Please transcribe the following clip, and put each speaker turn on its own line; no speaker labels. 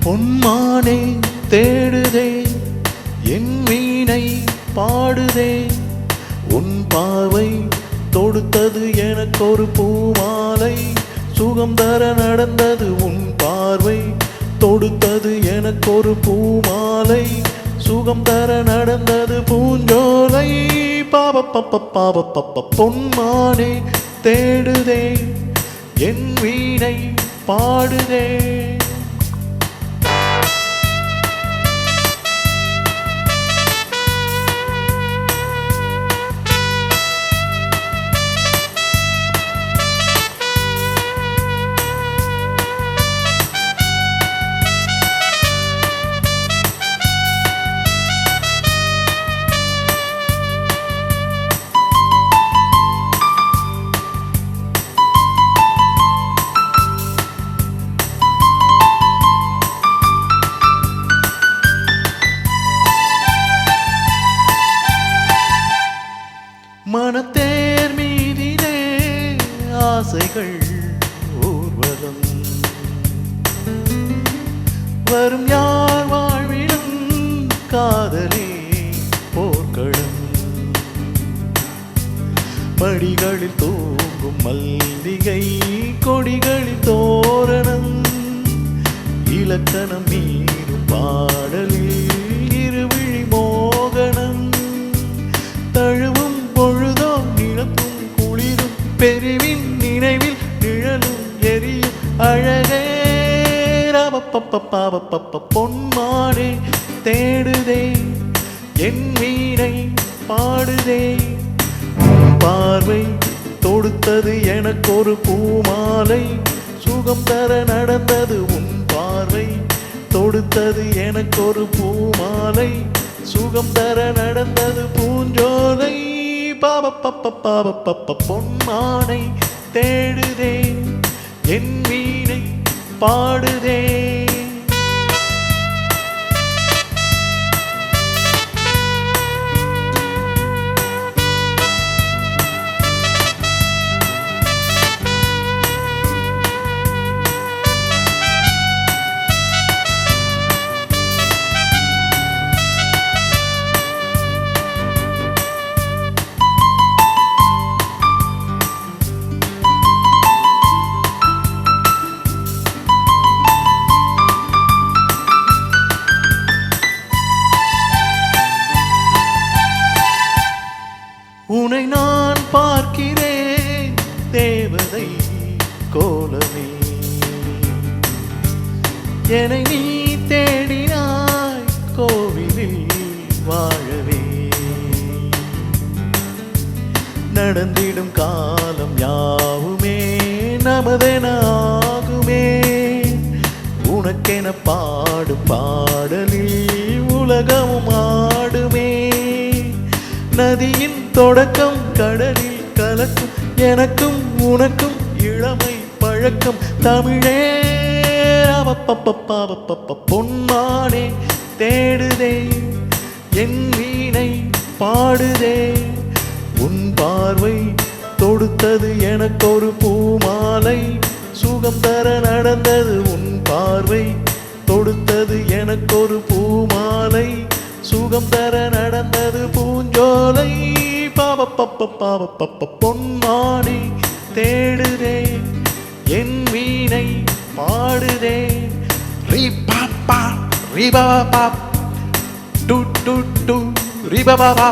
பொன்மானே தேடுதே என் வீணை பாடுதே உன் பார்வை தொடுத்தது எனக்கு ஒரு பூமாலை சுகம் தர நடந்தது உன் பார்வை தொடுத்தது எனக்கு ஒரு பூமாலை சுகம் தர நடந்தது பூஞ்சோலை பாவப்பப்ப பொன்மானே தேடுதே என் வீணை பாடுதே. மனத்தேர் மீதிலே ஆசைகள் ஊர்வலம் வரும் யார் வாழ்விலும் காதலே போர்க்களம் மடிகளில் தூங்கும் மல்லிகை கொடிகளில் தோரணம் இலக்கணம் மீறும் பாடலில் இருவிழி மோகனம் தழுவும் பெருவின் நினைவில் நிழலும் எரியும் அழகே பொன்மானே தேடுதே என் வீணை பாடுதே பார்வை தொடுத்தது எனக்கு ஒரு பூமாலை சுகம் தர நடந்தது உன் பார்வை தொடுத்தது எனக்கு ஒரு பூமாலை சுகம் தர நடந்தது பூஞ்சோலை பாவப்பப்ப பொன்மானை தேடுதே என் வீணை பாடுதே. உன்னை நான் பார்க்கிறேன் தேவதை கோலமே என்னை நீ தேடினாய் கோவிலில் வாழவே நடந்திடும் காலம் யாவுமே நமதெனாகுமே உனக்கென பாடும் பாடலில் உலகமும் ஆடுமே நதியின் தொடக்கம் கடலில் கலக்கும் எனக்கும் உனக்கும் இளமை பழக்கம் தமிழே பொன்மானே தேடுதே என் வீணை பாடுதே உன் பார்வை தொடுத்தது எனக்கு ஒரு பூமாலை சுகம் தர நடந்தது உன் பார்வை தொடுத்தது எனக்கு ஒரு பூமாலை சுகம் தர நடந்தது பூஞ்சோலை பாவப்பப்ப பொன்மானே தேடுதே என் வீணை பாடுதே. ரி பாப்பா ரி பாப்பா டு டு டு ரி பாப்பா